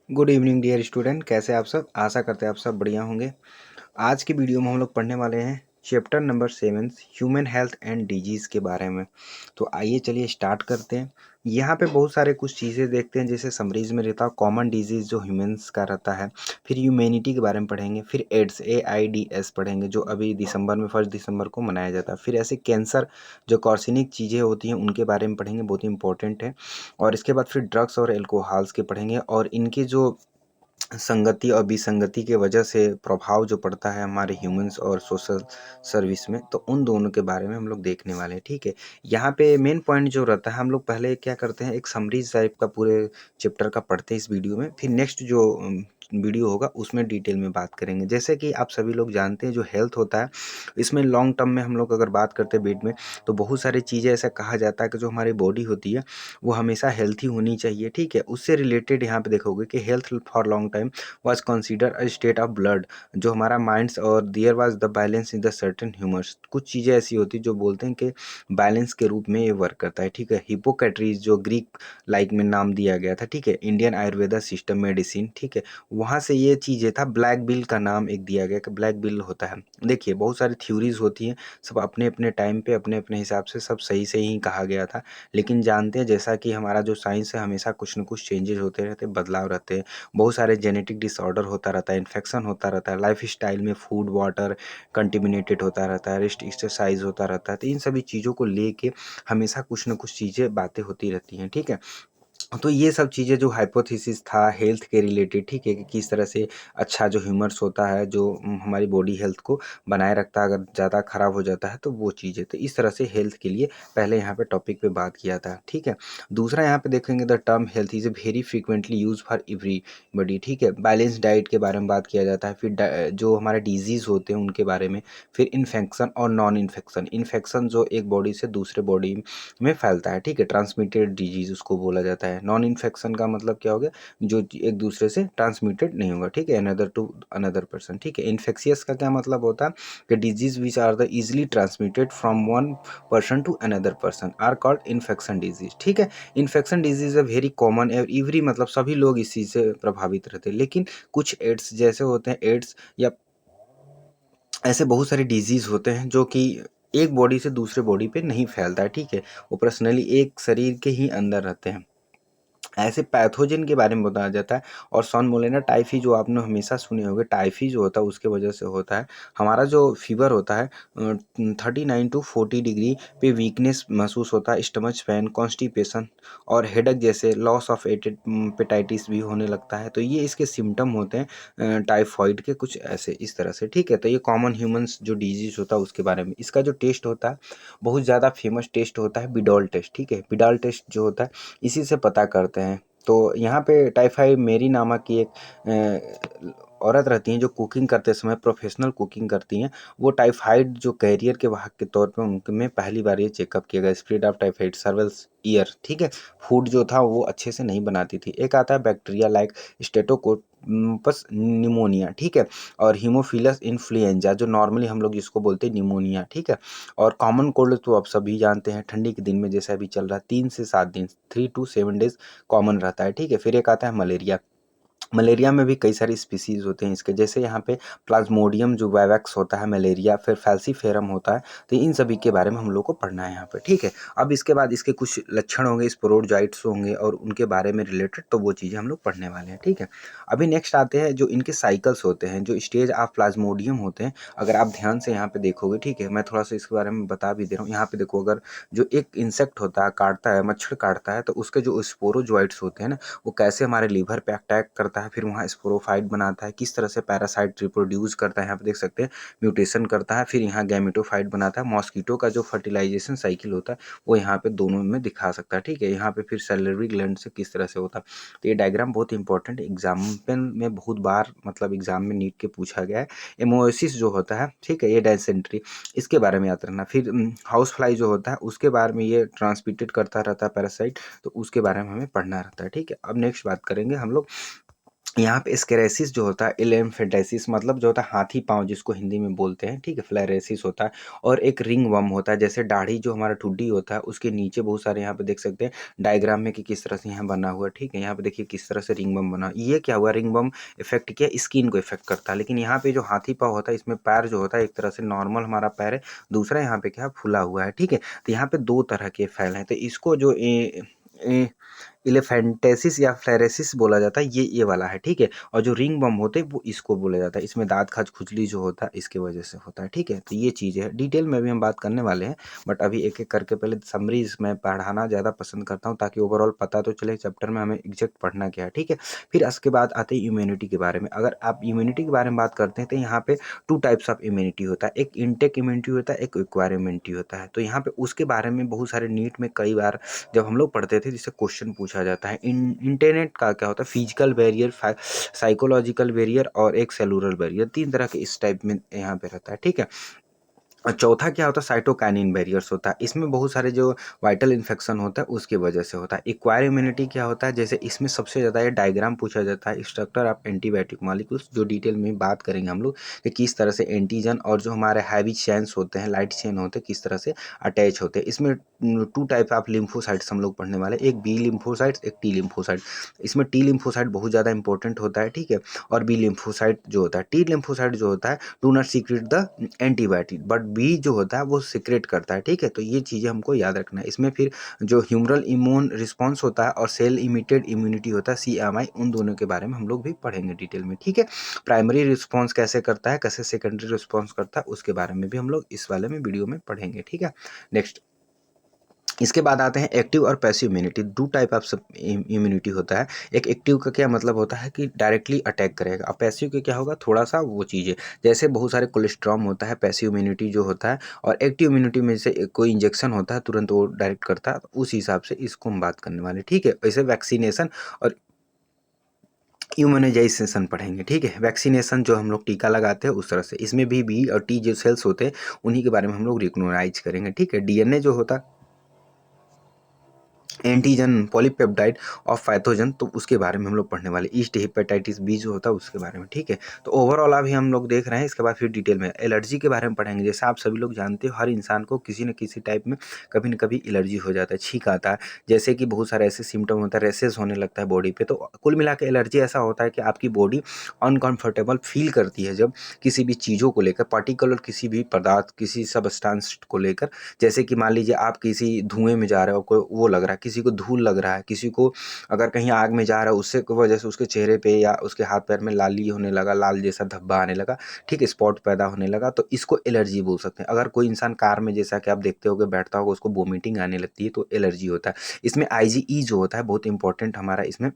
Good evening dear student, कैसे आप सब। आशा करते हैं आप सब बढ़िया होंगे। आज की वीडियो में हम लोग पढ़ने वाले हैं chapter number 7 human health and disease के बारे में। तो आइए चलिए स्टार्ट करते हैं। यहाँ पे बहुत सारे कुछ चीज़ें देखते हैं, जैसे समरीज में रहता है कॉमन डिजीज़ जो ह्यूमंस का रहता है, फिर ह्यूमैनिटी के बारे में पढ़ेंगे, फिर एड्स AIDS पढ़ेंगे जो अभी दिसंबर में 1 दिसंबर को मनाया जाता है, फिर ऐसे कैंसर जो कार्सिनिक चीज़ें होती हैं उनके बारे में पढ़ेंगे, बहुत ही इंपॉर्टेंट है। और इसके बाद फिर ड्रग्स और एल्कोहल्स के पढ़ेंगे और इनके जो संगति और विसंगति के वजह से प्रभाव जो पड़ता है हमारे ह्यूमंस और सोशल सर्विस में, तो उन दोनों के बारे में हम लोग देखने वाले हैं। ठीक है, यहाँ पे मेन पॉइंट जो रहता है, हम लोग पहले क्या करते हैं, एक समरी टाइप का पूरे चैप्टर का पढ़ते हैं इस वीडियो में, फिर नेक्स्ट जो वीडियो होगा उसमें डिटेल में बात करेंगे। जैसे कि आप सभी लोग जानते हैं जो हेल्थ होता है, इसमें लॉन्ग टर्म में हम लोग अगर बात करते हैं बेड में, तो बहुत सारी चीज़ें ऐसा कहा जाता है कि जो हमारी बॉडी होती है वो हमेशा हेल्थी होनी चाहिए। ठीक है, उससे रिलेटेड यहाँ पे देखोगे कि health for long time was consider a state of blood, जो हमारा माइंड्स और there was the balance in the certain humours. कुछ चीज़ें ऐसी होती जो बोलते हैं कि बैलेंस के रूप में ये वर्क करता है। ठीक है, हिपोक्रेटिस जो ग्रीक लाइक में नाम दिया गया था, ठीक है, इंडियन आयुर्वेदा सिस्टम मेडिसिन, ठीक है, वहाँ से ये चीज़ें था। ब्लैक बिल का नाम एक दिया गया कि ब्लैक बिल होता है। देखिए बहुत सारी थ्योरीज होती हैं, सब अपने अपने टाइम पे अपने अपने हिसाब से सब सही से ही कहा गया था, लेकिन जानते हैं जैसा कि हमारा जो साइंस है हमेशा कुछ न कुछ चेंजेस होते रहते हैं, बदलाव रहते हैं, बहुत सारे जेनेटिक डिसऑर्डर होता रहता है, इन्फेक्शन होता रहता है, लाइफ स्टाइल में फूड वाटर कंटिमिनेटेड होता रहता है, रेस्ट एक्सरसाइज होता रहता है, तो इन सभी चीज़ों को लेके हमेशा कुछ न कुछ चीज़ें बातें होती रहती हैं। ठीक है, तो ये सब चीज़ें जो हाइपोथेसिस था हेल्थ के रिलेटेड, ठीक है, कि किस तरह से अच्छा जो ह्यूमर्स होता है जो हमारी बॉडी हेल्थ को बनाए रखता है, अगर ज़्यादा ख़राब हो जाता है तो वो चीज़ें, तो इस तरह से हेल्थ के लिए पहले यहाँ पे टॉपिक पे बात किया था। ठीक है, दूसरा यहाँ पे देखेंगे the term health is a very frequently use for everybody. ठीक है, बैलेंस डाइट के बारे में बात किया जाता है, फिर जो हमारे डिजीज़ होते हैं उनके बारे में, फिर इन्फेक्शन और नॉन इन्फेक्शन। इन्फेक्शन जो एक बॉडी से दूसरे बॉडी में फैलता है, ठीक है, ट्रांसमिटेड डिजीज उसको बोला जाता है। नॉन इन्फेक्शन का मतलब क्या हो गया, जो एक दूसरे से ट्रांसमिटेड नहीं होगा, ठीक है, अनदर टू अनदर पर्सन। ठीक है, इन्फेक्शियस का क्या मतलब होता है कि disease which are the easily transmitted from one person to another person are called infection disease. ठीक है, इन्फेक्शन डिजीज है वेरी कॉमन, एवरी मतलब सभी लोग इस चीज़ से प्रभावित रहते हैं, लेकिन कुछ एड्स जैसे होते हैं, एड्स या ऐसे बहुत सारे डिजीज़ होते हैं जो कि एक बॉडी से दूसरे बॉडी पे नहीं फैलता है। ठीक है, वो पर्सनली एक शरीर के ही अंदर रहते हैं। ऐसे पैथोजन के बारे में बताया जाता है। और सॉल्मोनेला टाइफी जो आपने हमेशा सुने होंगे, टाइफी जो होता है उसके वजह से होता है। हमारा जो फीवर होता है 39 to 40 डिग्री पे वीकनेस महसूस होता है, स्टमच पेन, कॉन्स्टिपेशन और हेडक जैसे लॉस ऑफ एपेटाइटिस भी होने लगता है। तो ये इसके सिम्टम होते हैं टाइफॉइड के कुछ ऐसे इस तरह से। ठीक है, तो ये कॉमन ह्यूमंस जो डिजीज होता है उसके बारे में। इसका जो टेस्ट होता है बहुत ज़्यादा फेमस टेस्ट होता है बिडॉल टेस्ट। ठीक है, बिडॉल टेस्ट जो होता है इसी से पता करते हैं। तो यहाँ पे टाइफाइड मेरी नामक की एक औरत रहती हैं जो कुकिंग करते समय प्रोफेशनल कुकिंग करती हैं। वो टाइफाइड जो कैरियर के वाहक के तौर पे उनमें पहली बार ये चेकअप किया गया, स्प्रेड ऑफ टाइफाइड सर्वल ईयर। ठीक है, फूड जो था वो अच्छे से नहीं बनाती थी। एक आता है बैक्टीरिया लाइक स्टेटोकोपस निमोनिया, ठीक है, और हीमोफिलस इन्फ्लुएंजा जो नॉर्मली हम लोग जिसको बोलते हैं निमोनिया। ठीक है, और कॉमन कोल्ड तो आप सभी जानते हैं, ठंडी के दिन में जैसा अभी चल रहा है 3 से 7 दिन 3 to 7 डेज कॉमन रहता है। ठीक है, फिर एक आता है मलेरिया। मलेरिया में भी कई सारी स्पीसीज होते हैं इसके, जैसे यहाँ पे प्लाज्मोडियम जो वाइवैक्स होता है मलेरिया, फिर फैल्सीफेरम होता है। तो इन सभी के बारे में हम लोग को पढ़ना है यहाँ पे। ठीक है, अब इसके बाद इसके कुछ लक्षण होंगे, स्पोरोजाइट्स होंगे और उनके बारे में रिलेटेड, तो वो चीज़ें हम लोग पढ़ने वाले हैं। ठीक है, अभी नेक्स्ट आते हैं जो इनके साइकिल्स होते हैं, जो स्टेज ऑफ प्लाज्मोडियम होते हैं। अगर आप ध्यान से यहाँ पे देखोगे, ठीक है, मैं थोड़ा सा इसके बारे में बता भी दे रहा हूँ। यहाँ पे देखो, अगर जो एक इंसेक्ट होता है काटता है, मच्छर काटता है, तो उसके जो स्पोरोजॉइट्स होते हैं ना, वो कैसे हमारे लीवर पे अटैक करता है, फिर वहाँ स्पोरोफाइट बनाता है, किस तरह से पैरासाइट रिप्रोड्यूस करता है, यहाँ पे देख सकते हैं म्यूटेशन करता है, फिर यहाँ गैमेटोफाइट बनाता है। मॉस्किटो का जो फर्टिलाइजेशन साइकिल होता है वो यहाँ पे दोनों में दिखा सकता है। ठीक है, यहाँ पे फिर सैलरी ग्लैंड से किस तरह से होता है। तो ये डायग्राम बहुत इंपॉर्टेंट, एग्जाम्पल में बहुत बार मतलब एग्जाम में नीट के पूछा गया है। एमोसिस जो होता है, ठीक है, ये डायसेंट्री, इसके बारे में याद रखना। फिर हाउस फ्लाई जो होता है उसके बारे में, ये ट्रांसमिटेड करता रहता है पैरासाइट, तो उसके बारे में हमें पढ़ना रहता है। ठीक है, अब नेक्स्ट बात करेंगे हम लोग यहाँ पे स्क्लेरोसिस जो होता है, एलेफेंटाइसिस मतलब जो होता है हाथी पाँव जिसको हिंदी में बोलते हैं, ठीक है, फ्लैरेसिस होता है। और एक रिंग वर्म होता है, जैसे दाढ़ी जो हमारा ठुड्डी होता है उसके नीचे बहुत सारे यहाँ पे देख सकते हैं डायग्राम में कि किस तरह से यहाँ बना हुआ है, ठीक है। यहाँ पे देखिए किस तरह से रिंग वर्म बना, ये क्या हुआ, रिंग वर्म इफेक्ट किया स्किन को इफेक्ट करता है। लेकिन यहाँ पे जो हाथी पाँव होता है इसमें पैर जो होता है एक तरह से नॉर्मल हमारा पैर है, दूसरा यहाँ पे क्या फुला हुआ है, ठीक है। तो यहाँ पे दो तरह के फैल हैं, तो इसको जो इलेफेंटेसिस या फ्लेरेसिस बोला जाता है, ये वाला है, ठीक है। और जो रिंग बम होते हैं वो इसको बोला जाता है, इसमें दांत खाज खुजली जो होता है इसके वजह से होता है, ठीक है। तो ये चीज़ है, डिटेल में भी हम बात करने वाले हैं, बट अभी एक एक करके पहले समरीज में पढ़ाना ज़्यादा पसंद करता हूँ ताकि ओवरऑल पता तो चले चैप्टर में हमें एग्जैक्ट पढ़ना क्या है, ठीक है। फिर उसके बाद आते हैं इम्यूनिटी के बारे में। अगर आप इम्यूनिटी के बारे में बात करते हैं तो यहाँ पे टू टाइप्स ऑफ इम्यूनिटी होता है, एक इंटेक इम्यूनिटी होता है, एक एक्वायर इम्यूनिटी होता है। तो यहाँ पे उसके बारे में बहुत सारे नीट में कई बार जब हम लोग पढ़ते थे जिससे क्वेश्चन पूछा जाता है। इंटरनेट का क्या होता है, फिजिकल बैरियर, साइकोलॉजिकल बैरियर और एक सेलुलर बैरियर, तीन तरह के इस टाइप में यहाँ पे रहता है, ठीक है। और चौथा क्या होता है, साइटोकाइनिन बैरियर्स होता है, इसमें बहुत सारे जो वाइटल इन्फेक्शन होता है उसकी वजह से होता है। एक्वायर इम्यूनिटी क्या होता है, जैसे इसमें सबसे ज़्यादा ये डायग्राम पूछा जाता है, स्ट्रक्चर ऑफ एंटीबायोटिक मॉलिक्यूल्स, जो डिटेल में बात करेंगे हम लोग कि किस तरह से एंटीजन और जो हमारे हैवी चेन्स होते हैं, लाइट चेन होते हैं, किस तरह से अटैच होते हैं। इसमें टू टाइप ऑफ लिम्फोसाइट्स हम लोग पढ़ने वाले, एक बी लिम्फोसाइट्स, एक टी लिम्फोसाइट। इसमें टी लिम्फोसाइट बहुत ज़्यादा इंपॉर्टेंट होता है, ठीक है। और बी लिम्फोसाइट जो होता है, टी लिम्फोसाइट जो होता है do not secrete the antibiotic, but B जो होता है वो सीक्रेट करता है, ठीक है। तो ये चीज़ें हमको याद रखना है। इसमें फिर जो ह्यूमरल इम्यून रिस्पॉन्स होता है और सेल इमिटेड इम्यूनिटी होता है, CMI, उन दोनों के बारे में हम लोग भी पढ़ेंगे डिटेल में, ठीक है। प्राइमरी रिस्पॉन्स कैसे करता है, कैसे सेकेंडरी रिस्पॉन्स करता है, उसके बारे में भी हम लोग इस वाले में वीडियो में पढ़ेंगे, ठीक है। नेक्स्ट, इसके बाद आते हैं एक्टिव और पैसिव इम्यूनिटी। दो टाइप ऑफ इम्यूनिटी होता है। एक एक्टिव का क्या मतलब होता है कि डायरेक्टली अटैक करेगा, और पैसिव का क्या होगा, थोड़ा सा वो चीज़ें, जैसे बहुत सारे कोलेस्ट्रॉम होता है, पैसिव इम्यूनिटी जो होता है। और एक्टिव इम्यूनिटी में से कोई इंजेक्शन होता है तुरंत वो डायरेक्ट करता है, उस हिसाब से इसको हम बात करने वाले, ठीक है। वैसे वैक्सीनेशन और इम्यूनाइजेशन पढ़ेंगे, ठीक है। वैक्सीनेशन जो हम लोग टीका लगाते हैं उस तरह से, इसमें भी बी और टी जो सेल्स होते हैं उन्हीं के बारे में हम लोग रिकग्नाइज करेंगे, ठीक है। DNA जो होता है एंटीजन पॉलीपेप्टाइड ऑफ पैथोजन, तो उसके बारे में हम लोग पढ़ने वाले। ईस्ट हेपेटाइटिस बी जो होता है उसके बारे में, ठीक है। तो ओवरऑल अभी हम लोग देख रहे हैं, इसके बाद फिर डिटेल में एलर्जी के बारे में पढ़ेंगे। जैसे आप सभी लोग जानते हो हर इंसान को किसी न किसी टाइप में कभी न कभी एलर्जी हो जाता है, छींक आता है, जैसे कि बहुत सारे ऐसे सिम्टम होता है, रेसेस होने लगता है बॉडी पे। तो कुल मिला के एलर्जी ऐसा होता है कि आपकी बॉडी अनकंफर्टेबल फील करती है जब किसी भी चीज़ों को लेकर, पर्टिकुलर किसी भी पदार्थ, किसी सब्सटेंस को लेकर। जैसे कि मान लीजिए आप किसी धुएं में जा रहे हो, कोई वो लग रहा है, किसी को धूल लग रहा है, किसी को अगर कहीं आग में जा रहा है उससे की वजह से उसके चेहरे पे या उसके हाथ पैर में लाली होने लगा, लाल जैसा धब्बा आने लगा, ठीक है, स्पॉट पैदा होने लगा, तो इसको एलर्जी बोल सकते हैं। अगर कोई इंसान कार में जैसा कि आप देखते होगे बैठता होगा, उसको वोमिटिंग आने लगती है तो एलर्जी होता है। इसमें IgE जो होता है बहुत इंपॉर्टेंट हमारा इसमें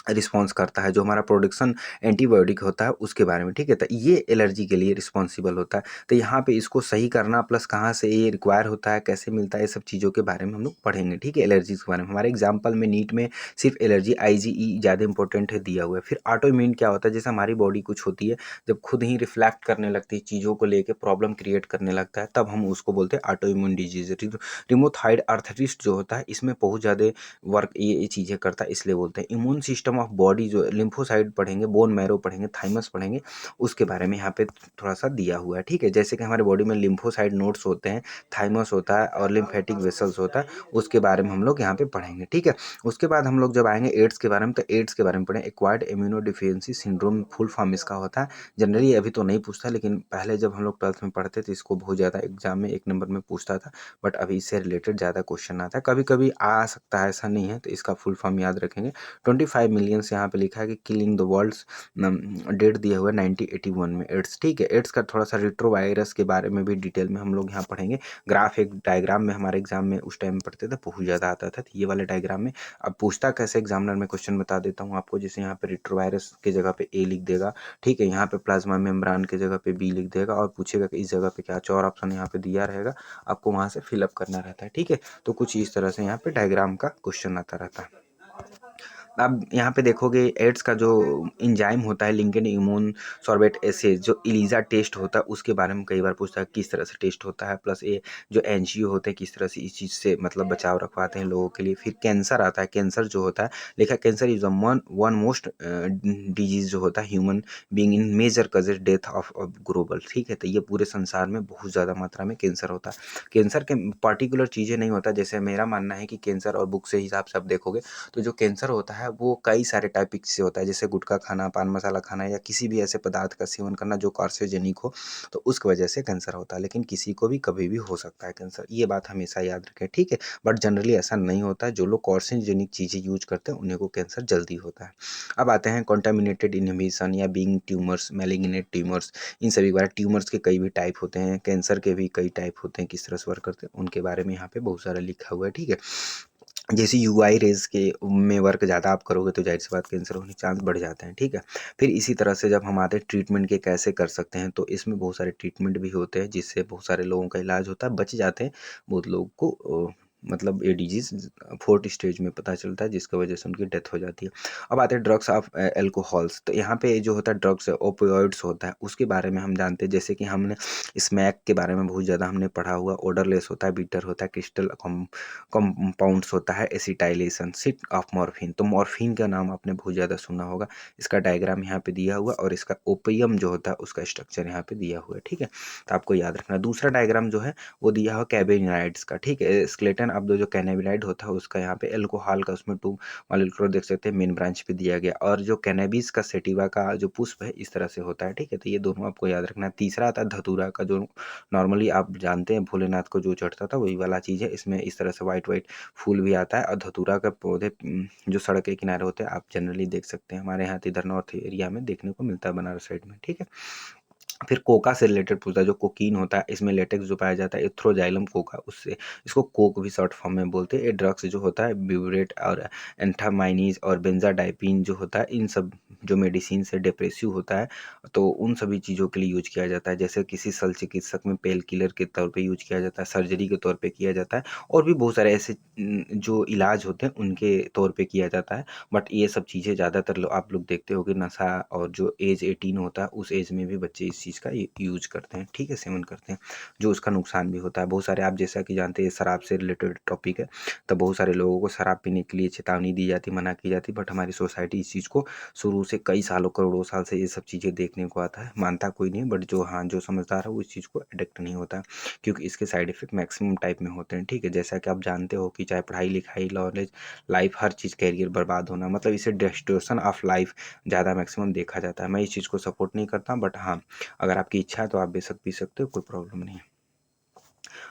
रिस्पॉन्स करता है, जो हमारा प्रोडक्शन एंटीबायोटिक होता है उसके बारे में, ठीक है। तो ये एलर्जी के लिए रिस्पॉन्सिबल होता है। तो यहाँ पे इसको सही करना, प्लस कहाँ से ये रिक्वायर होता है, कैसे मिलता है, ये सब चीज़ों के बारे में हम लोग पढ़ेंगे, ठीक है। एलर्जी के बारे में हमारे एग्जाम्पल में नीट में सिर्फ एलर्जी IgE ज़्यादा इंपॉर्टेंट है दिया हुआ है। फिर ऑटो इम्यून क्या होता है, जैसे हमारी बॉडी कुछ होती है जब खुद ही रिफ्लेक्ट करने लगती है चीज़ों को लेकर, प्रॉब्लम क्रिएट करने लगता है, तब हम उसको बोलते हैं ऑटो इम्यून डिजीज। रिमोथाइड आर्थराइटिस जो होता है इसमें बहुत ज़्यादा वर्क ये चीज़ें करता है, इसलिए बोलते हैं। इम्यून सिस्टम ऑफ बॉडी जो लिम्फोसाइड पढ़ेंगे, बोन मैरो पढ़ेंगे, थाइमस पढ़ेंगे, उसके बारे में यहाँ पे थोड़ा सा दिया हुआ है, ठीक है। जैसे कि हमारे बॉडी में लिम्फोसाइड नोड्स होते हैं, थाइमस होता है और लिम्फेटिक वेसल्स होता है, उसके बारे में हम लोग यहाँ पे पढ़ेंगे, ठीक है। उसके बाद हम लोग जब आएंगे एड्स के बारे में, तो एड्स के बारे में पढ़ें। एक्वायर्ड इम्यूनोडिफिशियेंसी सिंड्रोम फुल फॉर्म इसका होता है। जनरली अभी तो नहीं पूछता, लेकिन पहले जब हम लोग 12th में पढ़ते थे इसको बहुत ज़्यादा एग्जाम में 1 नंबर में पूछता था, बट अभी इससे रिलेटेड ज़्यादा क्वेश्चन आता है, कभी कभी आ सकता है, ऐसा नहीं है। तो इसका फुल फॉर्म याद रखेंगे। 25 मिलियंस यहाँ पे लिखा है कि किलिंग द वर्ल्ड्स, डेट दिया हुआ है 1981 में एड्स, ठीक है। एड्स का थोड़ा सा रिट्रोवायरस के बारे में भी डिटेल में हम लोग यहाँ पढ़ेंगे। ग्राफ एक डायग्राम में हमारे एग्जाम में उस टाइम पढ़ते थे, बहुत ज़्यादा आता था, तो ये वाले डायग्राम में अब पूछता कैसे एग्जामिनर में क्वेश्चन बता देता हूँ आपको। जैसे यहाँ पे रिट्रोवायरस की जगह पे A लिख देगा, ठीक है। यहाँ पे प्लाज्मा मेम्ब्रान की जगह पे B लिख देगा और पूछेगा कि इस जगह पे क्या, चार ऑप्शन यहाँ पे दिया रहेगा, आपको वहाँ से फिलअप करना रहता है, ठीक है। तो कुछ इस तरह से यहाँ पे डायग्राम का क्वेश्चन आता रहता है। अब यहाँ पे देखोगे एड्स का जो एंजाइम होता है लिंकेन इम्यून सॉर्बेट एसेज जो इलीजा टेस्ट होता है उसके बारे में कई बार पूछता है किस तरह से टेस्ट होता है, प्लस ये जो एनजीओ होते हैं किस तरह से इस चीज़ से मतलब बचाव रखवाते हैं लोगों के लिए। फिर कैंसर आता है, कैंसर जो होता है लिखा cancer is one most disease जो होता है human being in major causes death of global, ठीक है। तो ये पूरे संसार में बहुत ज़्यादा मात्रा में कैंसर होता है। कैंसर के पर्टिकुलर चीज़ें नहीं होता, जैसे मेरा मानना है कि कैंसर और बुक से हिसाब से आप देखोगे तो जो कैंसर होता है वो कई सारे टाइपिक से होता है, जैसे गुटखा खाना, पान मसाला खाना या किसी भी ऐसे पदार्थ का सेवन करना जो कार्सिनोजेनिक हो, तो उसकी वजह से कैंसर होता है। लेकिन किसी को भी कभी भी हो सकता है कैंसर, ये बात हमेशा याद रखें, ठीक है। बट जनरली ऐसा नहीं होता है, जो लोग कार्सिनोजेनिक चीज़ें यूज करते हैं उन्हीं को कैंसर जल्दी होता है। अब आते हैं कॉन्टामिनेटेड इनहिबिशन या बीइंग ट्यूमर्स, मैलिग्नेंट ट्यूमर्स, इन सभी के बारे ट्यूमर्स के कई भी टाइप होते हैं, कैंसर के भी कई टाइप होते हैं, किस तरह से वर्क करते हैं उनके बारे में यहाँ पे बहुत सारा लिखा हुआ है, ठीक है। जैसे यूआई रेज़ के में वर्क ज़्यादा आप करोगे तो ज़ाहिर सी बात कैंसर होने के चांस बढ़ जाते हैं, ठीक है। फिर इसी तरह से जब हम आते हैं ट्रीटमेंट के कैसे कर सकते हैं, तो इसमें बहुत सारे ट्रीटमेंट भी होते हैं जिससे बहुत सारे लोगों का इलाज होता है, बच जाते हैं। बहुत लोगों को मतलब ये डिजीज़ 4th स्टेज में पता चलता है जिसकी वजह से उनकी डेथ हो जाती है। अब आते हैं ड्रग्स ऑफ एल्कोहल्स, तो यहाँ पे जो होता है ड्रग्स ओपियोइड्स होता है उसके बारे में हम जानते हैं, जैसे कि हमने स्मैक के बारे में बहुत ज़्यादा हमने पढ़ा हुआ, ओडरलेस होता है, बिटर होता है, क्रिस्टल कंपाउंड्स होता है, एसिटाइलेशन सिट ऑफ मॉर्फिन। तो मॉर्फिन का नाम आपने बहुत ज़्यादा सुना होगा, इसका डायग्राम यहाँ पे दिया हुआ और इसका ओपियम जो होता है उसका स्ट्रक्चर यहाँ पे दिया हुआ है, ठीक है। तो आपको याद रखना। दूसरा डायग्राम जो है वो दिया हुआ कैबिनाइड्स का, ठीक है। स्केलेटन अब जो कैनाबिनाइड होता है उसका यहाँ पे एल्कोहल का उसमें 2 मॉलिक्यूल देख सकते हैं, मेन ब्रांच पे दिया गया। और जो कैनबिस का सेटिवा का जो पुष्प है इस तरह से होता है, ठीक है। तो ये दोनों आपको याद रखना है। तीसरा आता है धतूरा का, जो नॉर्मली आप जानते हैं भोलेनाथ को जो चढ़ता था वही वाला चीज़ है। इसमें इस तरह से वाइट वाइट फूल भी आता है, और धतूरा के पौधे जो सड़क के किनारे होते हैं आप जनरली देख सकते हैं, हमारे यहाँ तो इधर नॉर्थ एरिया में देखने को मिलता है, बनारस साइड में, ठीक है। फिर कोका से रिलेटेड पूछता है, जो कोकीन होता है इसमें लेटेक्स जो पाया जाता है एथ्रोजाइलम कोका, उससे इसको कोक भी शॉर्ट फॉर्म में बोलते हैं। ये ड्रग्स जो होता है ब्यूरेट और एंथामाइनीज और बेंजाडाइपिन जो होता है, इन सब जो मेडिसिन से डिप्रेसिव होता है तो उन सभी चीज़ों के लिए यूज किया जाता है। जैसे किसी शल्य चिकित्सक में पेल किलर के तौर पे यूज किया जाता है, सर्जरी के तौर पे किया जाता है, और भी बहुत सारे ऐसे जो इलाज होते हैं उनके तौर पे किया जाता है। बट ये सब चीज़ें ज़्यादातर आप लोग देखते होगे नशा, और जो एज 18 होता है उस एज में भी बच्चे इस चीज़ का यूज करते हैं, ठीक है, सेवन करते हैं, जो उसका नुकसान भी होता है। बहुत सारे आप जैसा कि जानते हैं शराब से रिलेटेड टॉपिक है, तो बहुत सारे लोगों को शराब पीने के लिए चेतावनी दी जाती, मना की जाती, बट हमारी सोसाइटी इस चीज़ को शुरू से कई सालों करोड़ों साल से ये सब चीज़ें देखने को आता है। मानता कोई नहीं, बट जो हाँ जो समझदार है वो इस चीज़ को एडिक्ट नहीं होता, क्योंकि इसके साइड इफेक्ट मैक्सिमम टाइप में होते हैं, ठीक है। जैसा कि आप जानते हो कि चाहे पढ़ाई लिखाई नॉलेज लाइफ हर चीज़ कैरियर बर्बाद होना, मतलब इसे डिस्टॉर्शन ऑफ लाइफ ज़्यादा मैक्सिमम देखा जाता है। मैं इस चीज़ को सपोर्ट नहीं करता, बट हाँ अगर आपकी इच्छा है तो आप बेशक पी सकते हो, कोई प्रॉब्लम नहीं है।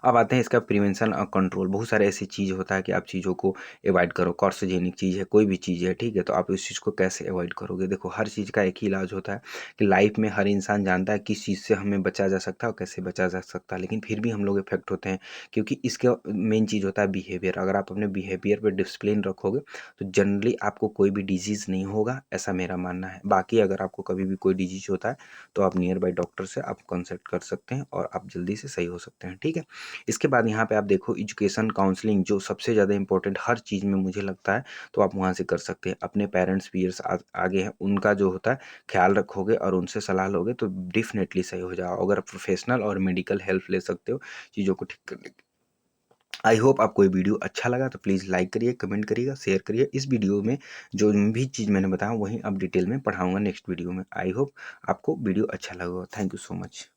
अब आते हैं इसका प्रिवेंशन और कंट्रोल। बहुत सारे ऐसी चीज़ होता है कि आप चीज़ों को अवॉइड करो, कार्सिनोजेनिक चीज़ है, कोई भी चीज़ है, ठीक है, तो आप इस चीज़ को कैसे अवॉइड करोगे। देखो हर चीज़ का एक ही इलाज होता है कि लाइफ में हर इंसान जानता है किस चीज़ से हमें बचा जा सकता है और कैसे बचा जा सकता है, लेकिन फिर भी हम लोग इफेक्ट होते हैं, क्योंकि इसका मेन चीज़ होता है बिहेवियर। अगर आप अपने बिहेवियर पर डिसिप्लिन रखोगे तो जनरली आपको कोई भी डिजीज़ नहीं होगा, ऐसा मेरा मानना है। बाकी अगर आपको कभी भी कोई डिजीज़ होता है तो आप नियर बाई डॉक्टर से आप कंसल्ट कर सकते हैं और आप जल्दी से सही हो सकते हैं, ठीक है। इसके बाद यहाँ पे आप देखो एजुकेशन काउंसलिंग जो सबसे ज़्यादा इंपॉर्टेंट हर चीज़ में मुझे लगता है, तो आप वहाँ से कर सकते हैं। अपने पेरेंट्स पीयर्स आगे हैं उनका जो होता है ख्याल रखोगे और उनसे सलाह लोगे तो डेफिनेटली सही हो जाओ। अगर प्रोफेशनल और मेडिकल हेल्प ले सकते हो चीज़ों को ठीक करने की। आई होप आपको ये वीडियो अच्छा लगा, तो प्लीज़ लाइक करिए, कमेंट करिएगा, शेयर करिए। इस वीडियो में जो भी चीज़ मैंने बताया वहीं अब डिटेल में पढ़ाऊँगा नेक्स्ट वीडियो में। आई होप आपको वीडियो अच्छा लगा। Thank you so much.